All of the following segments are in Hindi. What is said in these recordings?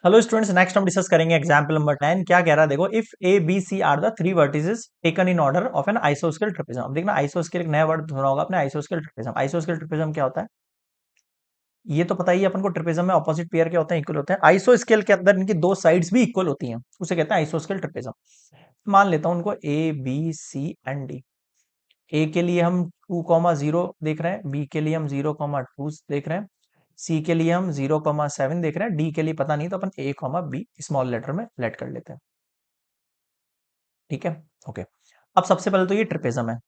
हेलो स्टूडेंट्स, नेक्स्ट हम डिस्कस करेंगे एग्जांपल नंबर 10। क्या कह रहा है देखो, if A B C are the three vertices taken in order of an आइसोस्केल ट्रेपेजम। अब देखना, आइसोस्केल एक नया वर्ड सुना होगा आपने, आइसोस्केल ट्रेपेजम। आइसोस्केल ट्रेपेजम क्या होता है ये तो पता ही है अपन को। ट्रेपेजम में ऑपोजिट पेयर क्या होते हैं, इक्वल होते हैं। आइसोस्केल के अंदर इनकी दो साइड्स भी इक्वल होती हैं, उसे कहते हैं आइसोस्केल ट्रेपेजम। मान लेता हूं उनको A B C and D. A के लिए हम 2,0 देख रहे हैं, बी के लिए हम 0,2 देख रहे हैं, सी के लिए हम 0,7 देख रहे हैं, डी के लिए पता नहीं तो अपन ए बी स्मॉल लेटर में लेट कर लेते हैं। ठीक है, ओके। अब सबसे पहले तो ये ट्रिपेजम है,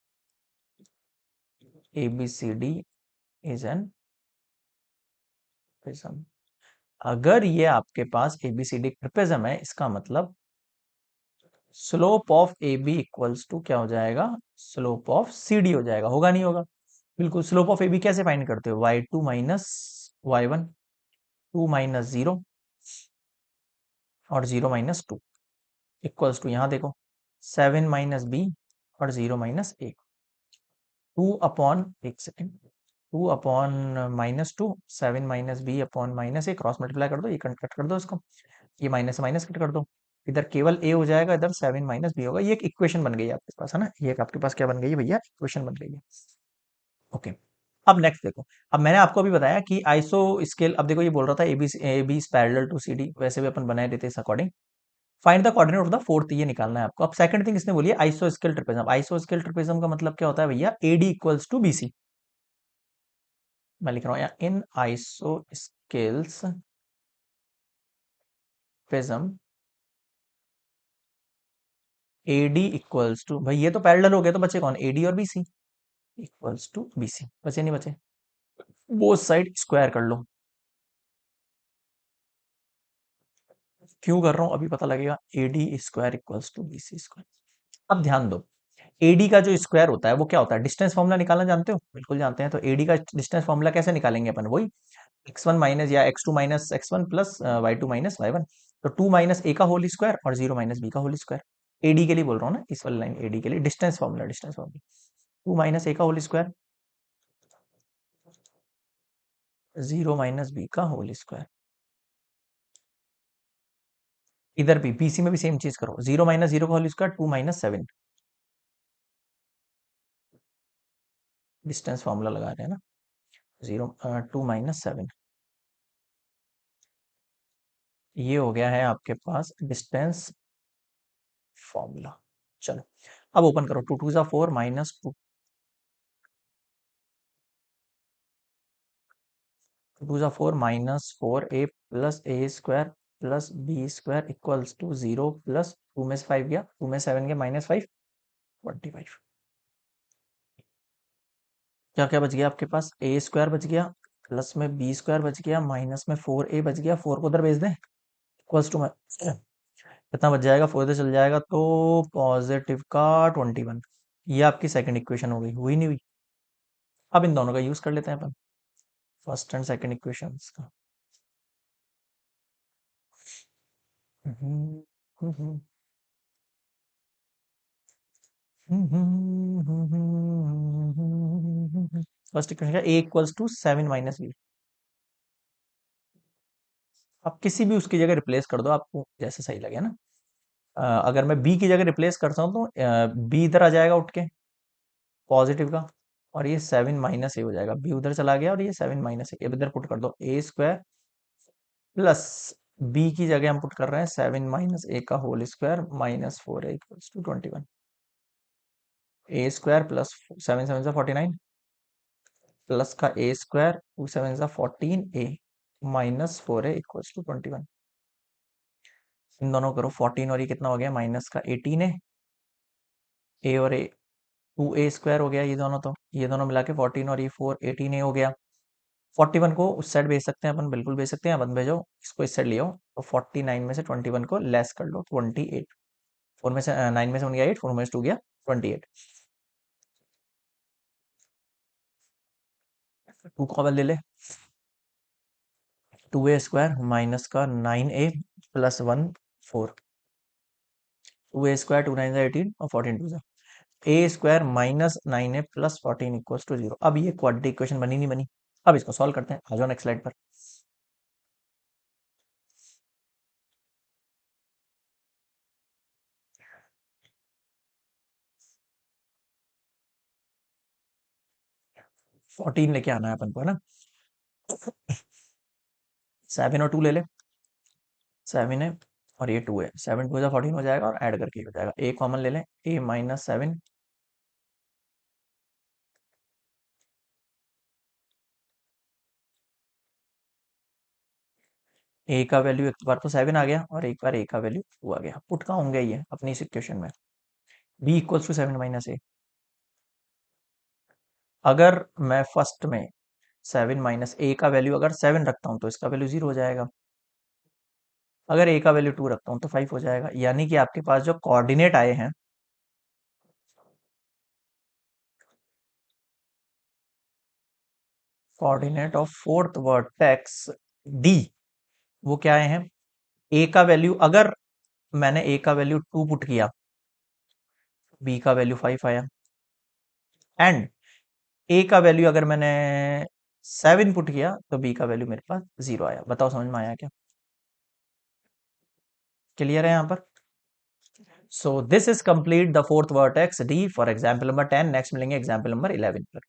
A B C D is an trapezium. अगर ये आपके पास ए बी सी डी ट्रिपेजम है, इसका मतलब slope of A B equals to क्या हो जाएगा, स्लोप ऑफ सी डी हो जाएगा। होगा नहीं होगा? बिल्कुल। स्लोप ऑफ ए बी कैसे फाइंड करते हो, y2 माइनस y1, 2 माइनस 0 और 0 माइनस 2 इक्वल्स टू, यहां देखो 7 माइनस बी और 0 माइनस 1, 2 अपॉन, एक second, 2 upon minus 2, 7 minus B upon minus A, cross multiply कर दो, ये कट कर दो इसको, ये माइनस से माइनस कट कर दो, इधर केवल ए हो जाएगा, इधर 7 माइनस बी होगा। ये एक इक्वेशन बन गई है आपके पास, है ना? ये एक आपके पास क्या बन गई है भैया, इक्वेशन बन गई है। ओके। अब नेक्स्ट देखो, अब मैंने आपको अभी बताया कि आइसो स्केल, अब देखो ये बोल रहा था A B is parallel to C D, वैसे भी अपन बनाए देते इस according. Find the coordinate of the fourth, ये निकालना है आपको। अब सेकंड थिंग इसने बोली है आइसो स्केल ट्रिपेजम। आइसो स्केल ट्रिपेजम का मतलब क्या होता है भैया, एडी इक्वल्स टू बीसी। मैं लिख रहा हूँ यहाँ, in isosceles trapezium AD equals to, भाई ये तो पैरेलल हो गया तो बचे कौन, एडी और बीसी, इक्वल्स टू बीसी। बचे नहीं बचे? बोथ साइड स्क्वायर कर लो। क्यों कर रहा हूं अभी पता लगेगा। AD square equals to BC square. अब ध्यान दो, एडी का जो स्क्वायर होता है वो क्या होता है, डिस्टेंस फॉर्मूला निकालना जानते हो? बिल्कुल जानते हैं। तो एडी का डिस्टेंस फॉर्मूला कैसे निकालेंगे अपन, वही x1 माइनस या x2 minus x1 plus y2 minus y1। तो 2 माइनस ए का होल स्क्वायर और 0 माइनस बी का होल स्क्वायर। एडी के लिए बोल रहा हूँ ना, इस वाली लाइन एडी के लिए distance formula, distance formula 2 minus A का होल स्क्वायर, 0 माइनस बी का होल स्क्वायर। इधर भी बीसी में भी सेम चीज करो, 0 माइनस 0 का whole square, 2 minus 7, distance formula लगा रहे हैं ना, 2 माइनस 7। ये हो गया है आपके पास डिस्टेंस फॉर्मूला। चलो अब ओपन करो, 2 2 4 minus 2, 2 4 minus 4 A plus A square plus B square equals to 0 प्लस 2 में से 5 गया, 2 में 7 गया, माइनस 5, 25। क्या क्या बच गया आपके पास, ए स्क्वायर बच गया, प्लस में बी स्क्वायर बच गया, माइनस में 4 ए बच गया, 4 को उधर भेज दें, इक्वल्स टू में कितना बच जाएगा, 4 इधर चल जाएगा तो पॉजिटिव का 21। ये आपकी सेकंड इक्वेशन हो गई, हुई नहीं हुई? अब इन दोनों का यूज कर लेते हैं अपन, फर्स्ट एंड सेकंड इक्वेशन का। फर्स्ट इक्वेशन का ए इक्वल्स टू 7 माइनस बी। आप किसी भी उसकी जगह रिप्लेस कर दो, आपको जैसे सही लगे ना। अगर मैं बी की जगह रिप्लेस करता हूँ तो बी इधर आ जाएगा उठ के, पॉजिटिव का, और ये 7 माइनस ए हो जाएगा। बी उधर चला गया और ये 7 माइनस ए इधर पुट कर दो, ए स्क्वायर प्लस बी की जगह हम पुट कर रहे हैं 7 माइनस ए का whole square minus 4 A equals to 21। A square plus 7 7 से 49 प्लस का ए स्क्वायर, 2 7 से 14 ए माइनस 4 ए इक्वल्स टू 21। इन दोनों करो 14 और ये कितना हो गया, माइनस का 18 है, ए और ए 2 ए स्क्वायर हो गया, ये दोनों तो ये दोनों मिला के 14 और ये 4 18 ए हो गया। 41 को उस साइड भेज सकते हैं अपन, बिल्कुल भेज सकते हैं, अपन भेजो इसको इस साइड ले आओ, तो 49 में से 21 को लेस कर लो, 28। 4 में से 9 में से 1 गया 8, 4 में से 2 गया 28। 2 को अपन ले ले, 2 ए स्क्वायर माइनस का 9 ए प्लस 1 4, 2 ए स्क्वायर 2 9 18 और 14 2 A square minus 9 A plus 14 equals to 0। अब ये क्वाड्रेटिक इक्वेशन बनी नहीं बनी? अब इसको सॉल्व करते हैं, आ जाओ नेक्स्ट स्लाइड पर। 14 लेके आना है अपन को, है ना। 7 और 2 ले ले। 7 है और ये 2 है, 7 2 14 हो जाएगा और ऐड करके हो जाएगा। ए कॉमन ले लें, A-7। ए का वैल्यू एक बार तो 7 आ गया और एक बार ए का वैल्यू 2 आ गया। पुट का होंगे ये अपनी इस इक्वेशन में, B = 7 - A। अगर मैं फर्स्ट में 7 - A का वैल्यू अगर 7 रखता हूं तो इसका वैल्यू 0 हो जाएगा। अगर ए का वैल्यू 2 रखता हूं तो 5 हो जाएगा। यानी कि आपके पास जो कोऑर्डिनेट आए हैं, coordinate of fourth vertex D, वो क्या आए हैं। ए का वैल्यू अगर मैंने ए का वैल्यू 2 पुट किया, बी का वैल्यू 5 आया। एंड ए का वैल्यू अगर मैंने 7 पुट किया तो बी का वैल्यू मेरे पास 0 आया। बताओ समझ में आया क्या? क्लियर है यहाँ पर? So this is complete the fourth vertex D for example number 10। Next मिलेंगे एग्जाम्पल नंबर 11 पर।